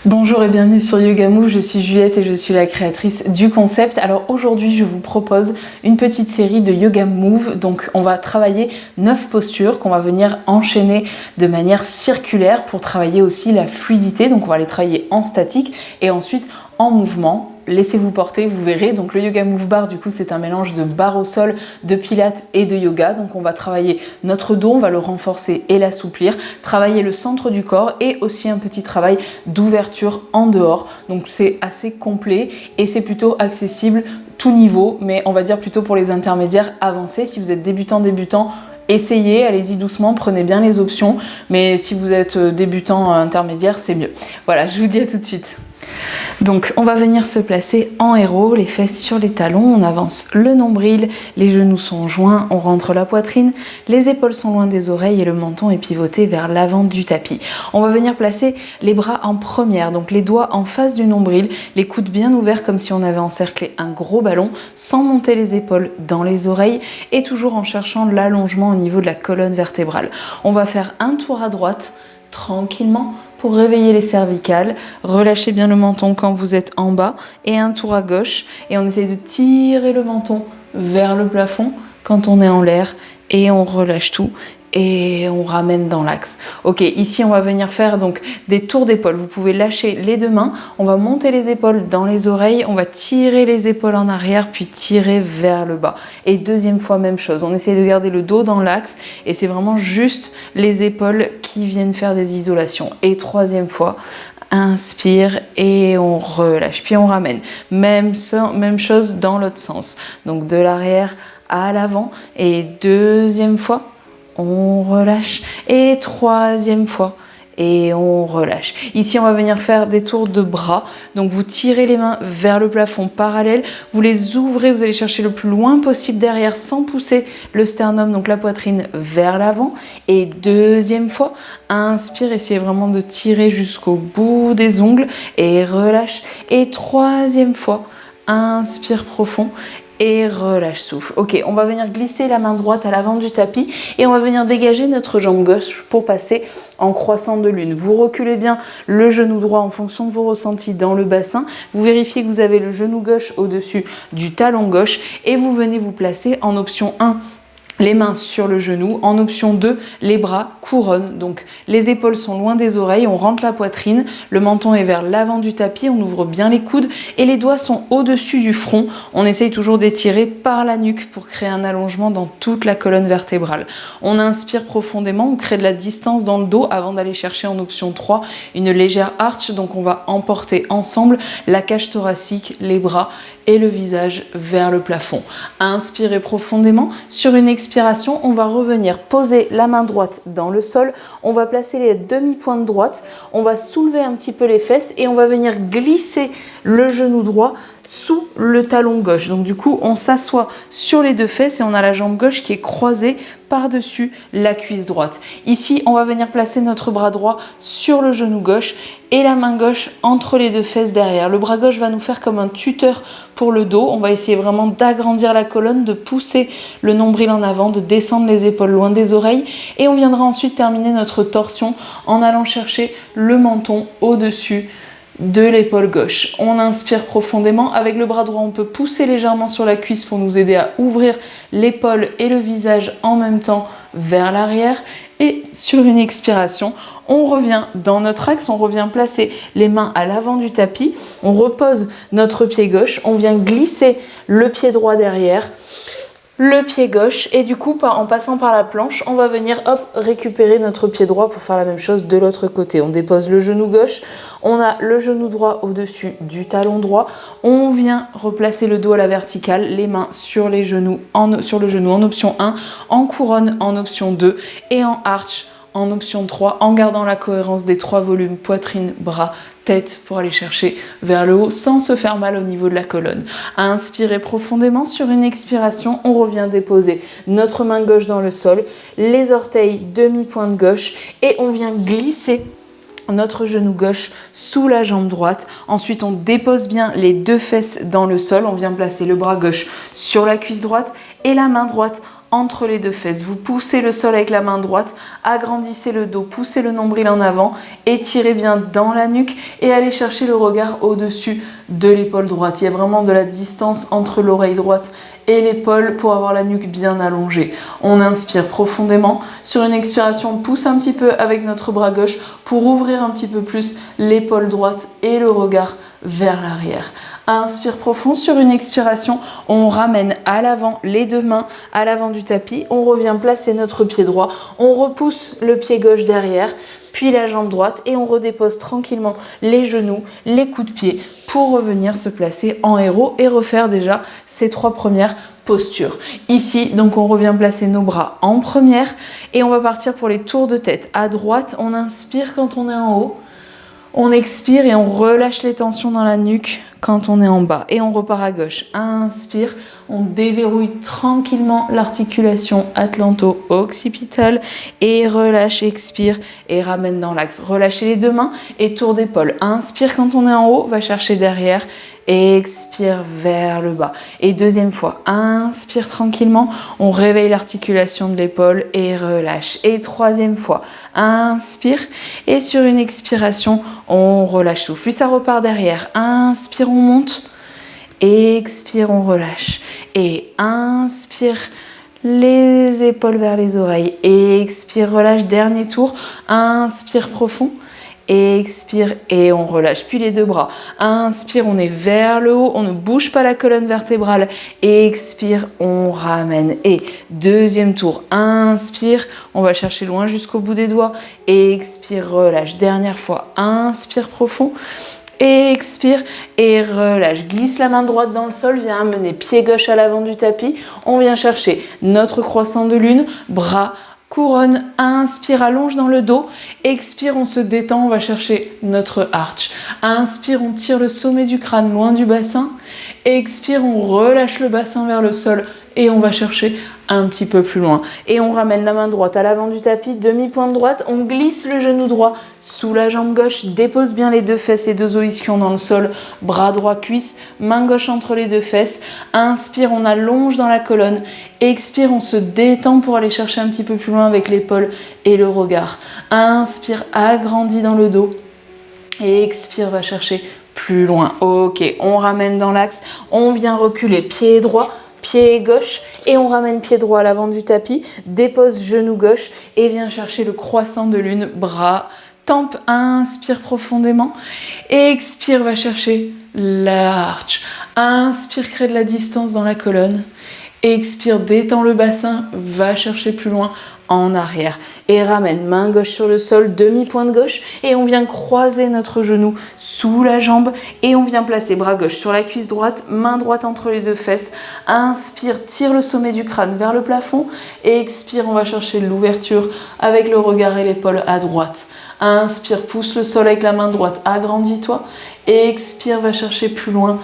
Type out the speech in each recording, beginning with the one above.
Bonjour et bienvenue sur Yoga Move, je suis Juliette et je suis la créatrice du concept. Alors aujourd'hui je vous propose une petite série de Yoga Move, donc on va travailler 9 postures qu'on va venir enchaîner de manière circulaire pour travailler aussi la fluidité, donc on va les travailler en statique et ensuite en mouvement. Laissez-vous porter, vous verrez. Donc le Yoga Move Bar, du coup, c'est un mélange de barre au sol, de pilates et de yoga. Donc on va travailler notre dos, on va le renforcer et l'assouplir, travailler le centre du corps et aussi un petit travail d'ouverture en dehors. Donc c'est assez complet et c'est plutôt accessible tout niveau, mais on va dire plutôt pour les intermédiaires avancés. Si vous êtes débutant, essayez, allez-y doucement, prenez bien les options. Mais si vous êtes débutant intermédiaire, c'est mieux. Voilà, je vous dis à tout de suite. Donc on va venir se placer en héros, les fesses sur les talons, on avance le nombril, les genoux sont joints, on rentre la poitrine, les épaules sont loin des oreilles et le menton est pivoté vers l'avant du tapis. On va venir placer les bras en première, donc les doigts en face du nombril, les coudes bien ouverts comme si on avait encerclé un gros ballon, sans monter les épaules dans les oreilles et toujours en cherchant l'allongement au niveau de la colonne vertébrale. On va faire un tour à droite, tranquillement, pour réveiller les cervicales, relâchez bien le menton quand vous êtes en bas et un tour à gauche et on essaye de tirer le menton vers le plafond quand on est en l'air et on relâche tout et on ramène dans l'axe. Ok, ici on va venir faire donc des tours d'épaule. Vous pouvez lâcher les deux mains, on va monter les épaules dans les oreilles, on va tirer les épaules en arrière puis tirer vers le bas. Et deuxième fois même chose, on essaie de garder le dos dans l'axe et c'est vraiment juste les épaules qui viennent faire des isolations. Et troisième fois, inspire et on relâche puis on ramène. Même chose dans l'autre sens. Donc de l'arrière à l'avant et deuxième fois, on relâche et troisième fois et on relâche. Ici on va venir faire des tours de bras, donc vous tirez les mains vers le plafond parallèle, vous les ouvrez, vous allez chercher le plus loin possible derrière sans pousser le sternum, donc la poitrine vers l'avant et deuxième fois, inspire, essayez vraiment de tirer jusqu'au bout des ongles et relâche et troisième fois, inspire profond et relâche, souffle. Ok, on va venir glisser la main droite à l'avant du tapis et on va venir dégager notre jambe gauche pour passer en croissant de lune. Vous reculez bien le genou droit en fonction de vos ressentis dans le bassin. Vous vérifiez que vous avez le genou gauche au-dessus du talon gauche et vous venez vous placer en option 1. Les mains sur le genou. En option 2, les bras couronnent. Donc les épaules sont loin des oreilles, on rentre la poitrine, le menton est vers l'avant du tapis, on ouvre bien les coudes et les doigts sont au-dessus du front. On essaye toujours d'étirer par la nuque pour créer un allongement dans toute la colonne vertébrale. On inspire profondément, on crée de la distance dans le dos avant d'aller chercher en option 3 une légère arch. Donc on va emporter ensemble la cage thoracique, les bras et le visage vers le plafond. Inspirez profondément. Sur une expiration, on va revenir poser la main droite dans le sol. On va placer les demi-pointes droites. On va soulever un petit peu les fesses et on va venir glisser le genou droit sous le talon gauche. Donc du coup, on s'assoit sur les deux fesses et on a la jambe gauche qui est croisée par-dessus la cuisse droite. Ici, on va venir placer notre bras droit sur le genou gauche et la main gauche entre les deux fesses derrière. Le bras gauche va nous faire comme un tuteur pour le dos. On va essayer vraiment d'agrandir la colonne, de pousser le nombril en avant, de descendre les épaules loin des oreilles. Et on viendra ensuite terminer notre torsion en allant chercher le menton au-dessus de l'épaule gauche. On inspire profondément. Avec le bras droit, on peut pousser légèrement sur la cuisse pour nous aider à ouvrir l'épaule et le visage en même temps vers l'arrière. Et sur une expiration, on revient dans notre axe, on revient placer les mains à l'avant du tapis. On repose notre pied gauche, on vient glisser le pied droit derrière, le pied gauche et du coup en passant par la planche on va venir récupérer notre pied droit pour faire la même chose de l'autre côté. On dépose le genou gauche, on a le genou droit au-dessus du talon droit, on vient replacer le dos à la verticale, les mains sur le genou en option 1, en couronne en option 2 et en arch en option 3 en gardant la cohérence des 3 volumes poitrine, bras, tête pour aller chercher vers le haut sans se faire mal au niveau de la colonne. À inspirer profondément, sur une expiration, on revient déposer notre main gauche dans le sol, les orteils demi-pointe gauche et on vient glisser notre genou gauche sous la jambe droite. Ensuite, on dépose bien les deux fesses dans le sol. On vient placer le bras gauche sur la cuisse droite et la main droite entre les deux fesses. Vous poussez le sol avec la main droite, agrandissez le dos, poussez le nombril en avant, étirez bien dans la nuque et allez chercher le regard au-dessus de l'épaule droite. Il y a vraiment de la distance entre l'oreille droite et l'épaule pour avoir la nuque bien allongée. On inspire profondément. Sur une expiration, on pousse un petit peu avec notre bras gauche pour ouvrir un petit peu plus l'épaule droite et le regard vers l'arrière. Inspire profond. Sur une expiration, on ramène à l'avant les deux mains à l'avant du tapis. On revient placer notre pied droit. On repousse le pied gauche derrière, puis la jambe droite et on redépose tranquillement les genoux, les coups de pied pour revenir se placer en héros et refaire déjà ces 3 premières postures. Ici, donc on revient placer nos bras en première et on va partir pour les tours de tête. À droite, on inspire quand on est en haut. On expire et on relâche les tensions dans la nuque quand on est en bas. Et on repart à gauche. Inspire, on déverrouille tranquillement l'articulation atlanto-occipitale et relâche, expire et ramène dans l'axe. Relâchez les deux mains et tour d'épaule. Inspire quand on est en haut, va chercher derrière. Expire vers le bas. Et deuxième fois, inspire tranquillement, on réveille l'articulation de l'épaule et relâche. Et troisième fois, inspire et sur une expiration, on relâche souffle. Puis ça repart derrière. Inspire, on monte. Expire, on relâche. Et inspire, les épaules vers les oreilles. Expire, relâche. Dernier tour. Inspire profond. Expire et on relâche. Puis les deux bras. Inspire, on est vers le haut. On ne bouge pas la colonne vertébrale. Expire, on ramène. Et deuxième tour. Inspire, on va chercher loin jusqu'au bout des doigts. Expire, relâche. Dernière fois. Inspire profond. Expire et relâche. Glisse la main droite dans le sol, viens amener pied gauche à l'avant du tapis. On vient chercher notre croissant de lune, bras, couronne, inspire, allonge dans le dos. Expire, on se détend, on va chercher notre arch. Inspire, on tire le sommet du crâne loin du bassin. Expire, on relâche le bassin vers le sol et on va chercher un petit peu plus loin. Et on ramène la main droite à l'avant du tapis, demi-pointe droite, on glisse le genou droit sous la jambe gauche, dépose bien les deux fesses et deux os ischions dans le sol, bras droit cuisse, main gauche entre les deux fesses. Inspire, on allonge dans la colonne. Expire, on se détend pour aller chercher un petit peu plus loin avec l'épaule et le regard. Inspire, agrandit dans le dos. Et expire, va chercher plus loin. Ok, on ramène dans l'axe, on vient reculer, pied droit, pied gauche et on ramène pied droit à l'avant du tapis, dépose genou gauche et vient chercher le croissant de lune, bras, tempe, inspire profondément, expire, va chercher l'arch, inspire, crée de la distance dans la colonne, expire, détend le bassin, va chercher plus loin en arrière et ramène main gauche sur le sol, demi-pointe gauche et on vient croiser notre genou sous la jambe et on vient placer bras gauche sur la cuisse droite, main droite entre les deux fesses. Inspire, tire le sommet du crâne vers le plafond et expire, on va chercher l'ouverture avec le regard et l'épaule à droite. Inspire, pousse le sol avec la main droite, agrandis-toi. Expire, va chercher plus loin.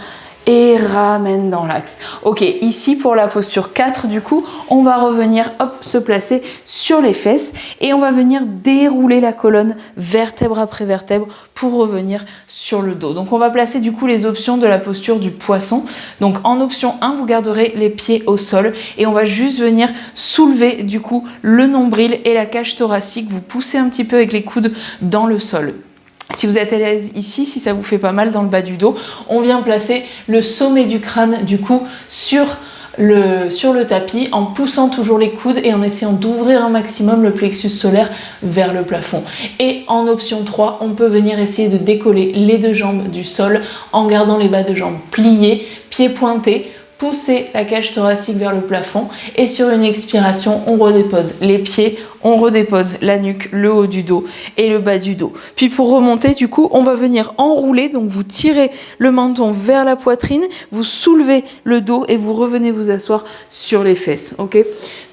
Et ramène dans l'axe. Ok, ici pour la posture 4 du coup, on va revenir se placer sur les fesses et on va venir dérouler la colonne vertèbre après vertèbre pour revenir sur le dos. Donc on va placer du coup les options de la posture du poisson. Donc en option 1, vous garderez les pieds au sol et on va juste venir soulever du coup le nombril et la cage thoracique. Vous poussez un petit peu avec les coudes dans le sol. Si vous êtes à l'aise ici, si ça vous fait pas mal dans le bas du dos, on vient placer le sommet du crâne du coup sur le tapis en poussant toujours les coudes et en essayant d'ouvrir un maximum le plexus solaire vers le plafond. Et en option 3, on peut venir essayer de décoller les deux jambes du sol en gardant les bas de jambes pliés, pieds pointés, pousser la cage thoracique vers le plafond et sur une expiration, on redépose les pieds, on redépose la nuque, le haut du dos et le bas du dos. Puis pour remonter, du coup, on va venir enrouler, donc vous tirez le menton vers la poitrine, vous soulevez le dos et vous revenez vous asseoir sur les fesses, ok ?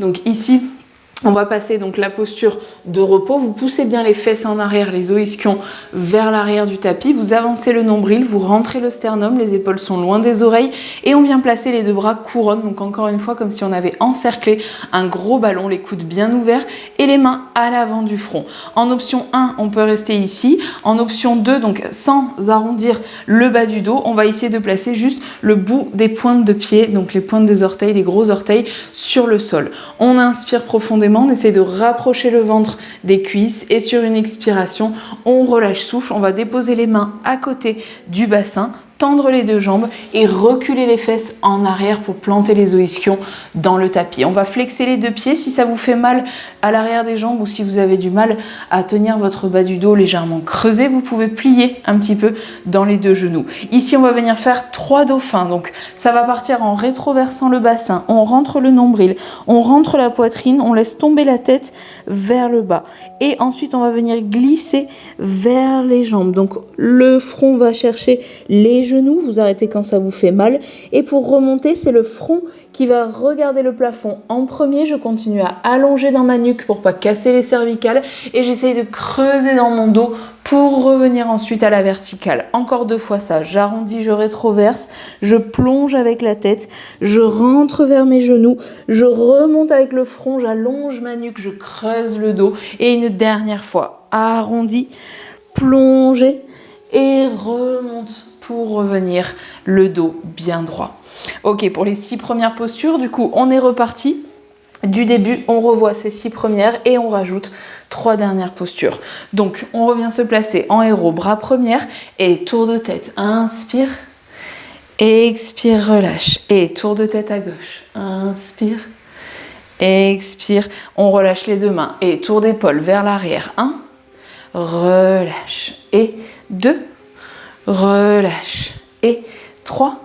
Donc ici, On va passer donc la posture de repos. Vous poussez bien les fesses en arrière, les os ischions vers l'arrière du tapis. Vous avancez le nombril, vous rentrez le sternum, les épaules sont loin des oreilles et on vient placer les deux bras couronne. Donc encore une fois, comme si on avait encerclé un gros ballon, les coudes bien ouverts et les mains à l'avant du front. En option 1, on peut rester ici. En option 2, donc sans arrondir le bas du dos, on va essayer de placer juste le bout des pointes de pied, donc les pointes des orteils, des gros orteils sur le sol. On inspire profondément. On essaie de rapprocher le ventre des cuisses et sur une expiration, on relâche souffle. On va déposer les mains à côté du bassin, tendre les deux jambes et reculer les fesses en arrière pour planter les os ischions dans le tapis. On va flexer les deux pieds. Si ça vous fait mal à l'arrière des jambes ou si vous avez du mal à tenir votre bas du dos légèrement creusé, vous pouvez plier un petit peu dans les deux genoux. Ici, on va venir faire 3 dauphins. Donc, ça va partir en rétroversant le bassin. On rentre le nombril, on rentre la poitrine, on laisse tomber la tête vers le bas. Et ensuite, on va venir glisser vers les jambes. Donc, le front va chercher les genoux, vous arrêtez quand ça vous fait mal. Et pour remonter, c'est le front qui va regarder le plafond en premier. Je continue à allonger dans ma nuque pour pas casser les cervicales et j'essaye de creuser dans mon dos pour revenir ensuite à la verticale. Encore 2 fois ça, j'arrondis, je rétroverse, je plonge avec la tête, je rentre vers mes genoux, je remonte avec le front, j'allonge ma nuque, je creuse le dos et une dernière fois, arrondi, plongez et remonte pour revenir le dos bien droit. Ok, pour les 6 premières postures, du coup, on est reparti. Du début, on revoit ces 6 premières et on rajoute 3 dernières postures. Donc, on revient se placer en héros, bras première et tour de tête. Inspire, expire, relâche. Et tour de tête à gauche. Inspire, expire. On relâche les 2 mains et tour d'épaule vers l'arrière. 1, relâche. Et 2, relâche. Et 3,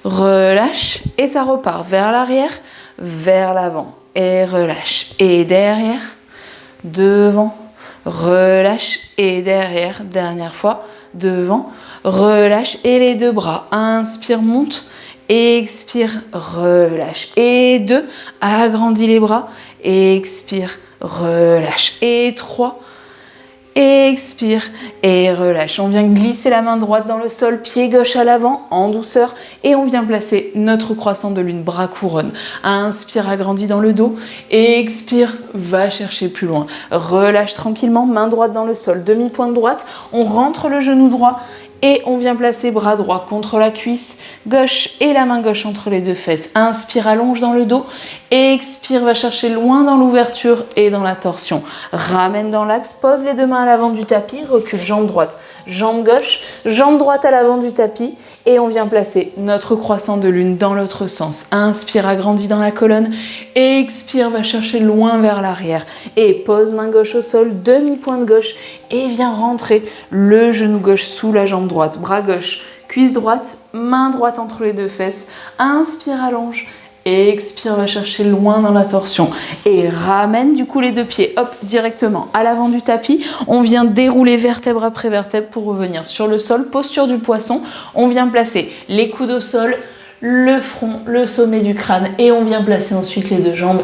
relâche. Et ça repart vers l'arrière, vers l'avant. Et relâche. Et derrière, devant, relâche. Et derrière, dernière fois, devant, relâche. Et les 2 bras, inspire, monte. Expire, relâche. Et 2, agrandis les bras. Expire, relâche. Et 3, expire et relâche. On vient glisser la main droite dans le sol, pied gauche à l'avant en douceur et on vient placer notre croissant de lune, bras couronne. Inspire, agrandis dans le dos. Expire, va chercher plus loin. Relâche tranquillement, main droite dans le sol, demi-pointe droite. On rentre le genou droit et on vient placer bras droit contre la cuisse gauche et la main gauche entre les 2 fesses. Inspire, allonge dans le dos. Expire, va chercher loin dans l'ouverture et dans la torsion. Ramène dans l'axe, pose les 2 mains à l'avant du tapis, recule jambe droite, jambe gauche, jambe droite à l'avant du tapis et on vient placer notre croissant de lune dans l'autre sens. Inspire, agrandis dans la colonne. Expire, va chercher loin vers l'arrière et pose main gauche au sol, demi-pointe gauche et viens rentrer le genou gauche sous la jambe droite, bras gauche, cuisse droite, main droite entre les 2 fesses. Inspire, allonge. Expire, va chercher loin dans la torsion et ramène du coup les 2 pieds hop directement à l'avant du tapis. On vient dérouler vertèbre après vertèbre pour revenir sur le sol, posture du poisson. On vient placer les coudes au sol, le front, le sommet du crâne et on vient placer ensuite les 2 jambes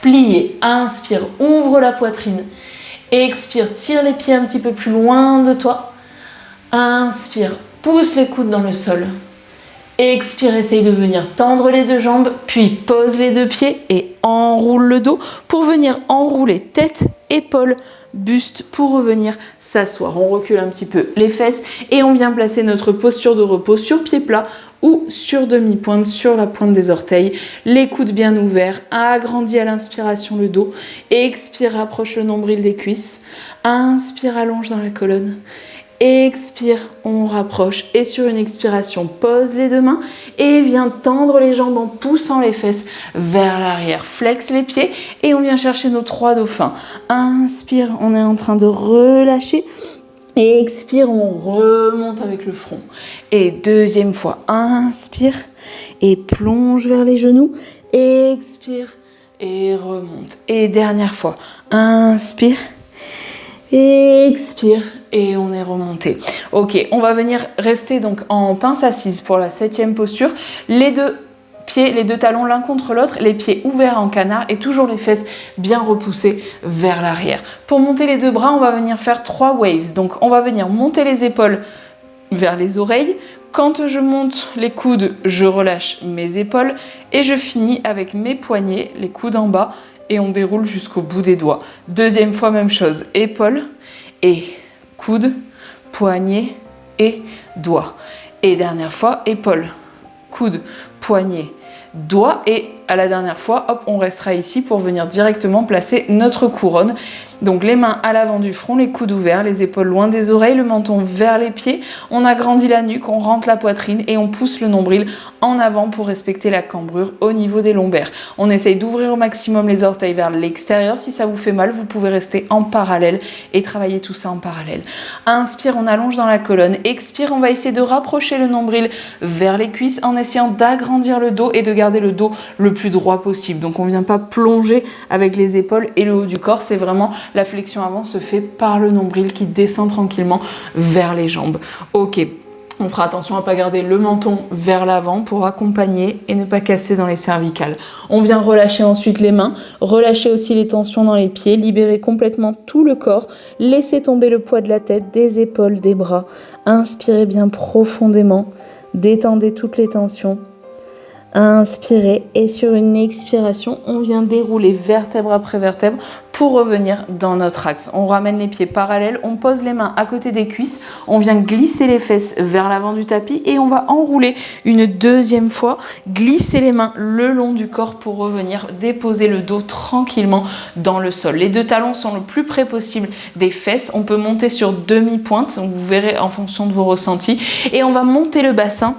pliées. Inspire, ouvre la poitrine. Expire, tire les pieds un petit peu plus loin de toi. Inspire, pousse les coudes dans le sol. Expire, essaye de venir tendre les 2 jambes, puis pose les 2 pieds et enroule le dos pour venir enrouler tête, épaules, buste pour revenir s'asseoir. On recule un petit peu les fesses et on vient placer notre posture de repos sur pied plat ou sur demi-pointe, sur la pointe des orteils. Les coudes bien ouverts, agrandis à l'inspiration le dos. Expire, rapproche le nombril des cuisses. Inspire, allonge dans la colonne. Expire, on rapproche et sur une expiration, pose les 2 mains et viens tendre les jambes en poussant les fesses vers l'arrière. Flex les pieds et on vient chercher nos 3 dauphins. Inspire, on est en train de relâcher. Et expire, on remonte avec le front. Et 2e fois, inspire et plonge vers les genoux. Expire et remonte. Et dernière fois, inspire. Expire et on est remonté. Ok, on va venir rester donc en pince assise pour la 7e posture. Les 2 pieds, les deux talons l'un contre l'autre, les pieds ouverts en canard et toujours les fesses bien repoussées vers l'arrière. Pour monter les deux bras, on va venir faire 3 waves. Donc on va venir monter les épaules vers les oreilles. Quand je monte les coudes, je relâche mes épaules et je finis avec mes poignets, les coudes en bas et on déroule jusqu'au bout des doigts. Deuxième fois, même chose, épaules et coudes, poignets et doigts. Et dernière fois, épaules, coudes, poignets, doigts. Et à la dernière fois, hop, on restera ici pour venir directement placer notre couronne. Donc les mains à l'avant du front, les coudes ouverts, les épaules loin des oreilles, le menton vers les pieds. On agrandit la nuque, on rentre la poitrine et on pousse le nombril en avant pour respecter la cambrure au niveau des lombaires. On essaye d'ouvrir au maximum les orteils vers l'extérieur. Si ça vous fait mal, vous pouvez rester en parallèle et travailler tout ça en parallèle. Inspire, on allonge dans la colonne. Expire, on va essayer de rapprocher le nombril vers les cuisses en essayant d'agrandir le dos et de garder le dos le plus droit possible. Donc on ne vient pas plonger avec les épaules et le haut du corps, c'est vraiment la flexion avant se fait par le nombril qui descend tranquillement vers les jambes. Ok, on fera attention à ne pas garder le menton vers l'avant pour accompagner et ne pas casser dans les cervicales. On vient relâcher ensuite les mains, relâcher aussi les tensions dans les pieds, libérer complètement tout le corps, laisser tomber le poids de la tête, des épaules, des bras. Inspirez bien profondément, détendez toutes les tensions. Inspirez et sur une expiration, on vient dérouler vertèbre après vertèbre pour revenir dans notre axe. On ramène les pieds parallèles, on pose les mains à côté des cuisses, on vient glisser les fesses vers l'avant du tapis et on va enrouler une deuxième fois, glisser les mains le long du corps pour revenir déposer le dos tranquillement dans le sol. Les deux talons sont le plus près possible des fesses, on peut monter sur demi-pointe, donc vous verrez en fonction de vos ressentis, et on va monter le bassin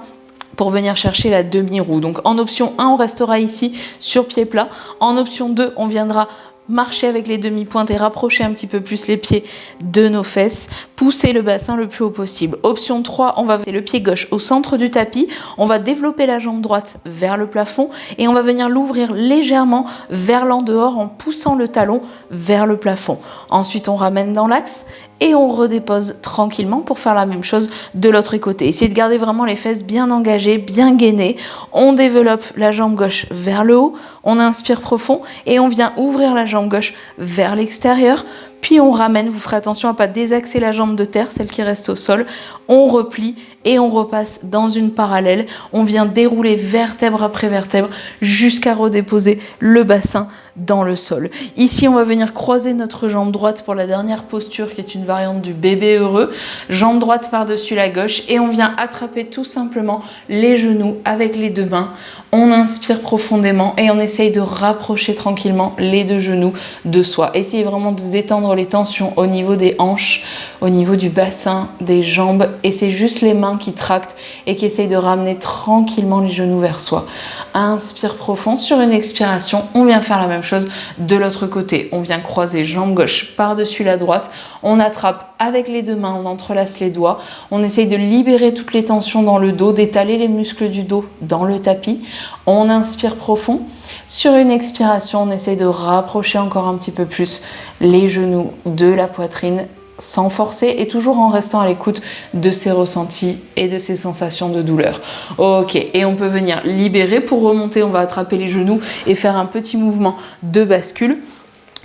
pour venir chercher la demi-roue. Donc en option 1, on restera ici sur pied plat. En option 2, on viendra marcher avec les demi-pointes et rapprocher un petit peu plus les pieds de nos fesses, pousser le bassin le plus haut possible. Option 3, on va faire le pied gauche au centre du tapis, on va développer la jambe droite vers le plafond et on va venir l'ouvrir légèrement vers l'en dehors en poussant le talon vers le plafond. Ensuite, on ramène dans l'axe et on redépose tranquillement pour faire la même chose de l'autre côté. Essayez de garder vraiment les fesses bien engagées, bien gainées. On développe la jambe gauche vers le haut, on inspire profond et on vient ouvrir la jambe gauche vers l'extérieur. Puis on ramène, vous ferez attention à ne pas désaxer la jambe de terre, celle qui reste au sol. On replie et on repasse dans une parallèle. On vient dérouler vertèbre après vertèbre jusqu'à redéposer le bassin dans le sol. Ici, on va venir croiser notre jambe droite pour la dernière posture qui est une variante du bébé heureux. Jambe droite par-dessus la gauche et on vient attraper tout simplement les genoux avec les deux mains. On inspire profondément et on essaye de rapprocher tranquillement les deux genoux de soi. Essayez vraiment de détendre les tensions au niveau des hanches, au niveau du bassin, des jambes, et c'est juste les mains qui tractent et qui essayent de ramener tranquillement les genoux vers soi. Inspire profond, sur une expiration, on vient faire la même chose de l'autre côté. On vient croiser jambe gauche par-dessus la droite, on attrape avec les deux mains, on entrelace les doigts, on essaye de libérer toutes les tensions dans le dos, d'étaler les muscles du dos dans le tapis. On inspire profond. Sur une expiration, on essaye de rapprocher encore un petit peu plus les genoux de la poitrine sans forcer et toujours en restant à l'écoute de ses ressentis et de ses sensations de douleur. Ok, et on peut venir libérer. Pour remonter, on va attraper les genoux et faire un petit mouvement de bascule.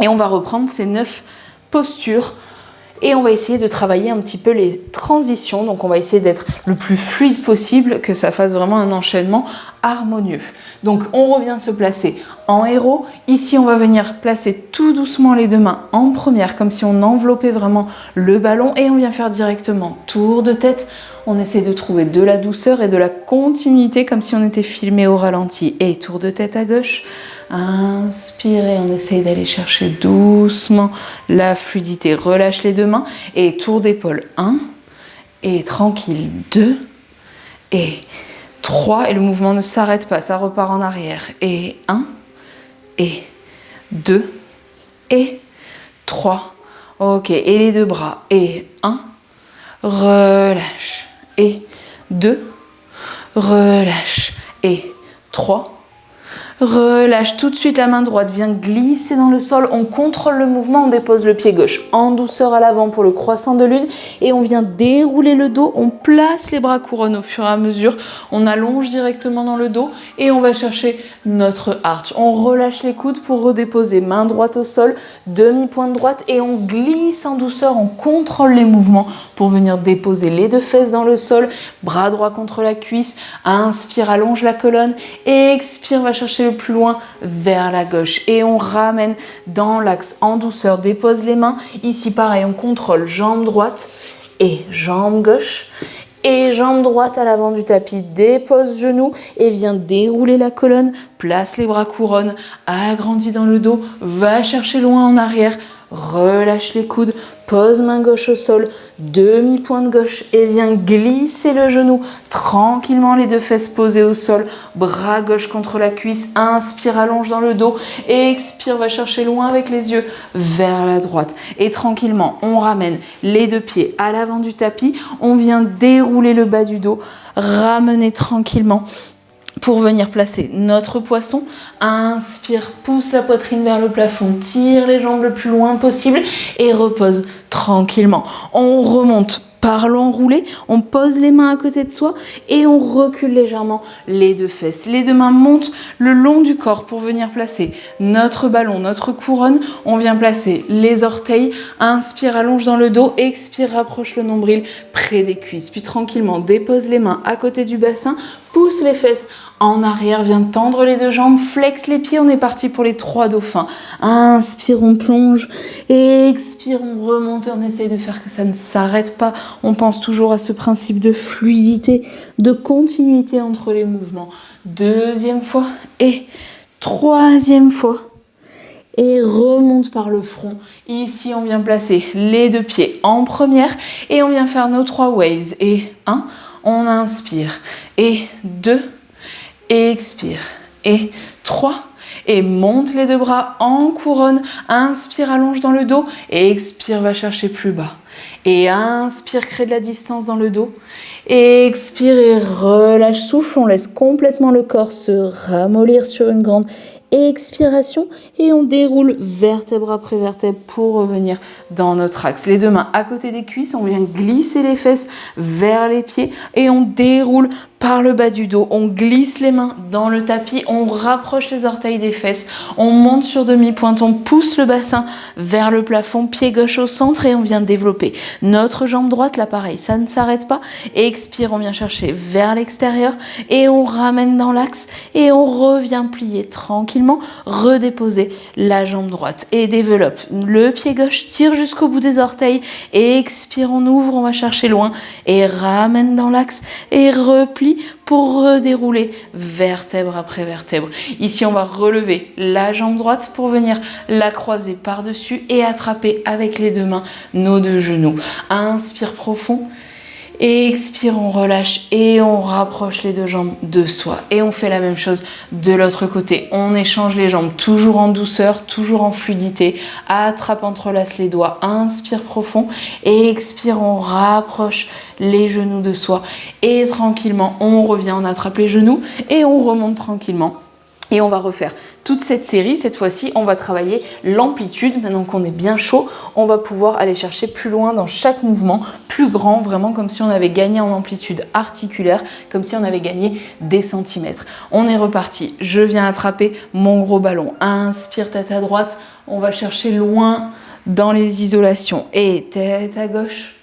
Et on va reprendre ces 9 postures. Et on va essayer de travailler un petit peu les transitions. Donc on va essayer d'être le plus fluide possible, que ça fasse vraiment un enchaînement harmonieux. Donc on revient se placer en héros. Ici on va venir placer tout doucement les deux mains en première, comme si on enveloppait vraiment le ballon. Et on vient faire directement tour de tête. On essaie de trouver de la douceur et de la continuité, comme si on était filmé au ralenti. Et tour de tête à gauche. Inspirez, on essaye d'aller chercher doucement la fluidité. Relâche les deux mains et tour d'épaule. 1 et tranquille. 2 et 3 et le mouvement ne s'arrête pas, ça repart en arrière. Et 1 et 2 et 3. Ok, et les deux bras. Et 1, relâche. Et 2, relâche. Et 3, Relâche tout de suite la main droite, viens glisser dans le sol, on contrôle le mouvement, on dépose le pied gauche en douceur à l'avant pour le croissant de lune et on vient dérouler le dos, on place les bras couronne au fur et à mesure, on allonge directement dans le dos et on va chercher notre arch. On relâche les coudes pour redéposer main droite au sol, demi-pointe droite et on glisse en douceur, on contrôle les mouvements pour venir déposer les deux fesses dans le sol, bras droit contre la cuisse, inspire, allonge la colonne, expire, va chercher le plus loin vers la gauche et on ramène dans l'axe en douceur, dépose les mains, ici pareil, on contrôle jambe droite et jambe gauche et jambe droite à l'avant du tapis, dépose genou et viens dérouler la colonne, place les bras couronne, agrandis dans le dos, va chercher loin en arrière, relâche les coudes, pose main gauche au sol, demi-pointe gauche et viens glisser le genou tranquillement, les deux fesses posées au sol, bras gauche contre la cuisse, inspire, allonge dans le dos, expire, va chercher loin avec les yeux vers la droite et tranquillement on ramène les deux pieds à l'avant du tapis, on vient dérouler le bas du dos, ramener tranquillement pour venir placer notre poisson. Inspire, pousse la poitrine vers le plafond, tire les jambes le plus loin possible et repose tranquillement. On remonte par l'enroulé, on pose les mains à côté de soi et on recule légèrement les deux fesses. Les deux mains montent le long du corps pour venir placer notre ballon, notre couronne. On vient placer les orteils, inspire, allonge dans le dos, expire, rapproche le nombril près des cuisses. Puis tranquillement, dépose les mains à côté du bassin, pousse les fesses en arrière, viens tendre les deux jambes, flex les pieds, on est parti pour les 3 dauphins. Inspire, on plonge, expire, on remonte, on essaye de faire que ça ne s'arrête pas. On pense toujours à ce principe de fluidité, de continuité entre les mouvements. Deuxième fois et troisième fois. Et remonte par le front. Ici, on vient placer les deux pieds en première et on vient faire nos 3 waves. Et 1, on inspire. Et 2, expire. Et 3, et monte les deux bras en couronne. Inspire, allonge dans le dos. Et expire, va chercher plus bas. Et inspire, crée de la distance dans le dos. Expire et relâche, souffle. On laisse complètement le corps se ramollir sur une grande expiration et on déroule vertèbre après vertèbre pour revenir dans notre axe. Les deux mains à côté des cuisses, on vient glisser les fesses vers les pieds et on déroule par le bas du dos. On glisse les mains dans le tapis, on rapproche les orteils des fesses, on monte sur demi-pointe, on pousse le bassin vers le plafond, pied gauche au centre et on vient développer notre jambe droite. Là pareil, ça ne s'arrête pas. Expire, on vient chercher vers l'extérieur et on ramène dans l'axe et on revient plier tranquillement, redéposer la jambe droite et développe le pied gauche, tire jusqu'au bout des orteils et expire, on ouvre, on va chercher loin et ramène dans l'axe et replie pour redérouler vertèbre après vertèbre. Ici, on va relever la jambe droite pour venir la croiser par-dessus et attraper avec les deux mains nos deux genoux. Inspire profond. Expire, on relâche et on rapproche les deux jambes de soi. Et on fait la même chose de l'autre côté. On échange les jambes, toujours en douceur, toujours en fluidité. Attrape, entrelace les doigts. Inspire profond. Et expire, on rapproche les genoux de soi. Et tranquillement, on revient, on attrape les genoux et on remonte tranquillement. Et on va refaire toute cette série. Cette fois-ci, on va travailler l'amplitude. Maintenant qu'on est bien chaud, on va pouvoir aller chercher plus loin dans chaque mouvement, plus grand, vraiment comme si on avait gagné en amplitude articulaire, comme si on avait gagné des centimètres. On est reparti. Je viens attraper mon gros ballon. Inspire, tête à droite. On va chercher loin dans les isolations. Et tête à gauche.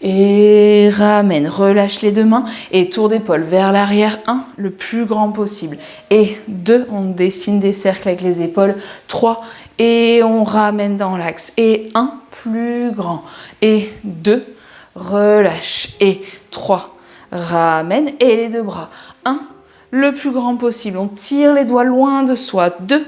Et ramène, relâche les deux mains et tour d'épaule vers l'arrière, 1, le plus grand possible. Et 2, on dessine des cercles avec les épaules. 3, et on ramène dans l'axe. Et 1, plus grand. Et 2, relâche. Et 3, ramène et les deux bras. 1, le plus grand possible. On tire les doigts loin de soi. 2,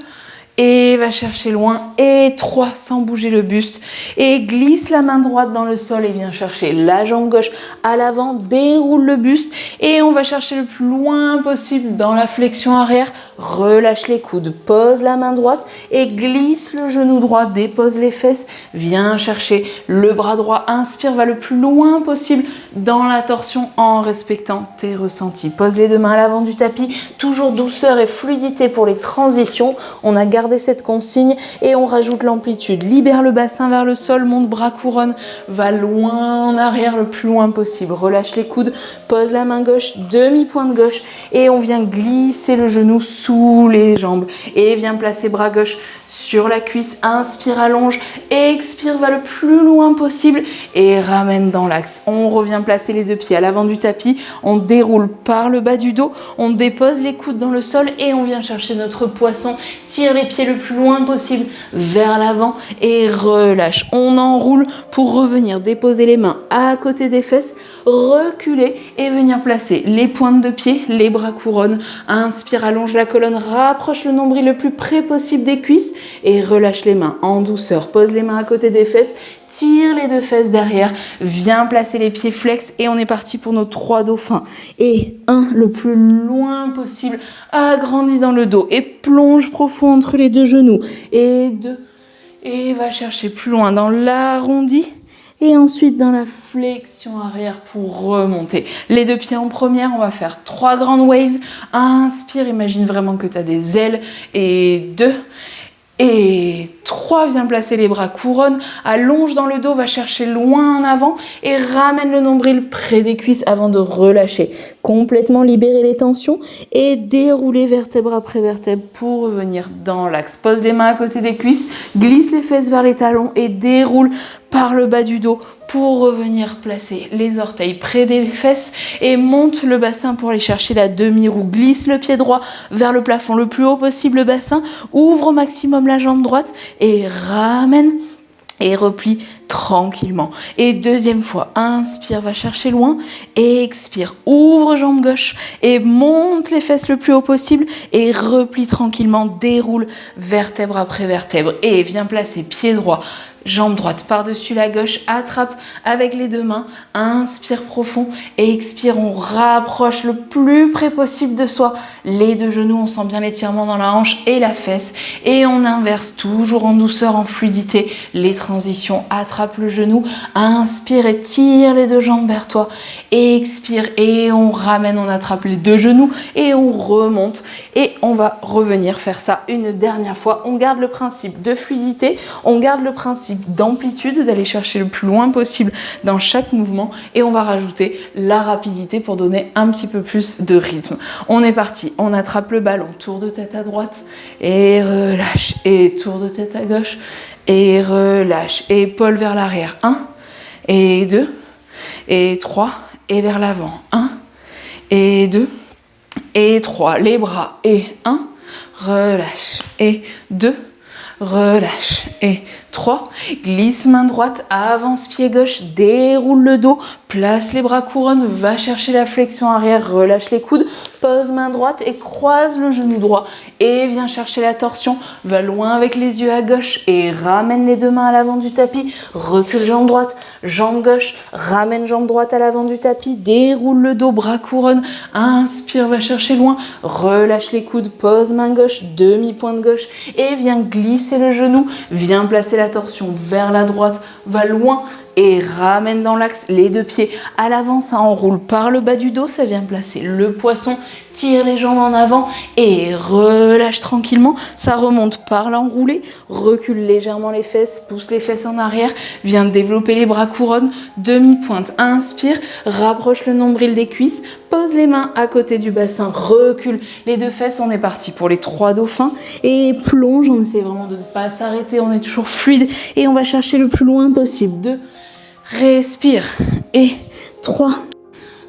et va chercher loin, et 3, sans bouger le buste, et glisse la main droite dans le sol et viens chercher la jambe gauche à l'avant, déroule le buste, et on va chercher le plus loin possible dans la flexion arrière relâche les coudes, pose la main droite et glisse le genou droit, dépose les fesses, viens chercher le bras droit, inspire, va le plus loin possible dans la torsion en respectant tes ressentis. Pose les deux mains à l'avant du tapis, toujours douceur et fluidité pour les transitions. On a gardé cette consigne et on rajoute l'amplitude. Libère le bassin vers le sol, monte bras couronne, va loin en arrière le plus loin possible. Relâche les coudes, pose la main gauche, demi-pointe gauche et on vient glisser le genou sous les jambes et viens placer bras gauche sur la cuisse. Inspire, allonge, expire, va le plus loin possible et ramène dans l'axe. On revient placer les deux pieds à l'avant du tapis, on déroule par le bas du dos, on dépose les coudes dans le sol et on vient chercher notre poisson. Tire les pieds le plus loin possible vers l'avant et relâche. On enroule pour revenir déposer les mains à côté des fesses, reculer et venir placer les pointes de pied, les bras couronne. Inspire, allonge la colonne, rapproche le nombril le plus près possible des cuisses et relâche les mains en douceur. Pose les mains à côté des fesses, tire les deux fesses derrière, viens placer les pieds flex et on est parti pour nos 3 dauphins. Et 1, le plus loin possible, agrandis dans le dos et plonge profond entre les deux genoux. Et 2, et va chercher plus loin dans l'arrondi. Et ensuite dans la flexion arrière pour remonter. Les deux pieds en première, on va faire 3 grandes waves. Inspire, imagine vraiment que tu as des ailes. Et 2, et 3, viens placer les bras couronne, allonge dans le dos, va chercher loin en avant et ramène le nombril près des cuisses avant de relâcher. Complètement libérer les tensions et dérouler vertèbre après vertèbre pour revenir dans l'axe. Pose les mains à côté des cuisses, glisse les fesses vers les talons et déroule par le bas du dos pour revenir placer les orteils près des fesses et monte le bassin pour aller chercher la demi-roue. Glisse le pied droit vers le plafond le plus haut possible le bassin, ouvre au maximum la jambe droite et ramène et replie tranquillement. Et deuxième fois, inspire, va chercher loin et expire, ouvre jambe gauche et monte les fesses le plus haut possible et replie tranquillement, déroule vertèbre après vertèbre et viens placer pied droit, jambe droite par-dessus la gauche, attrape avec les deux mains, inspire profond et expire, on rapproche le plus près possible de soi les deux genoux, on sent bien l'étirement dans la hanche et la fesse et on inverse toujours en douceur, en fluidité, les transitions, attrape le genou, inspire et tire les deux jambes vers toi, expire et on ramène, on attrape les deux genoux et on remonte et on va revenir faire ça une dernière fois. On garde le principe de fluidité, on garde le principe d'amplitude, d'aller chercher le plus loin possible dans chaque mouvement et on va rajouter la rapidité pour donner un petit peu plus de rythme. On est parti, on attrape le ballon, tour de tête à droite et relâche et tour de tête à gauche et relâche et épaule vers l'arrière, 1 et 2 et 3 et vers l'avant, 1 et 2 et 3, les bras et 1, relâche et 2, relâche et 3, glisse main droite, avance pied gauche, déroule le dos, place les bras couronne, va chercher la flexion arrière, relâche les coudes, pose main droite et croise le genou droit et viens chercher la torsion, va loin avec les yeux à gauche et ramène les deux mains à l'avant du tapis, recule jambe droite, jambe gauche, ramène jambe droite à l'avant du tapis, déroule le dos, bras couronne, inspire, va chercher loin, relâche les coudes, pose main gauche, demi-pointe gauche et viens glisser le genou, viens placer la torsion vers la droite, va loin et ramène dans l'axe les deux pieds à l'avant, ça enroule par le bas du dos, ça vient placer le poisson, tire les jambes en avant et relâche tranquillement, ça remonte par l'enroulé, recule légèrement les fesses, pousse les fesses en arrière, viens développer les bras couronne, demi-pointe, inspire, rapproche le nombril des cuisses, pose les mains à côté du bassin, recule les deux fesses, on est parti pour les 3 dauphins et plonge, on essaie vraiment de ne pas s'arrêter, on est toujours fluide et on va chercher le plus loin possible, 2, respire et 3,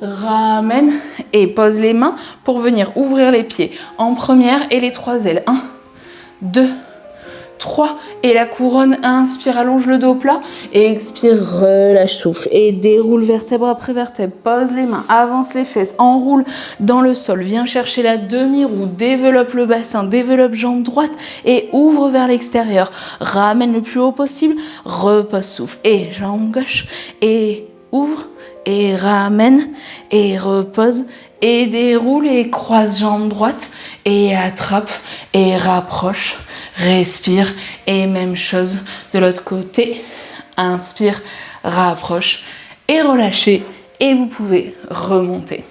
ramène et pose les mains pour venir ouvrir les pieds en première et les 3 ailes, 1, 2, 3 et la couronne, inspire, allonge le dos plat et expire, relâche, souffle et déroule vertèbre après vertèbre, pose les mains, avance les fesses, enroule dans le sol, viens chercher la demi-roue, développe le bassin, développe jambe droite et ouvre vers l'extérieur, ramène le plus haut possible, repose, souffle et jambe gauche et ouvre et ramène et repose et déroule et croise jambe droite et attrape et rapproche, respire et même chose de l'autre côté, inspire, rapproche et relâchez et vous pouvez remonter.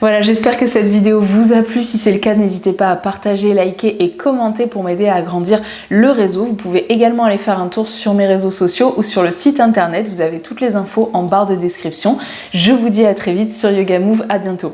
Voilà, j'espère que cette vidéo vous a plu. Si c'est le cas, n'hésitez pas à partager, liker et commenter pour m'aider à agrandir le réseau. Vous pouvez également aller faire un tour sur mes réseaux sociaux ou sur le site internet. Vous avez toutes les infos en barre de description. Je vous dis à très vite sur Yoga Move. À bientôt.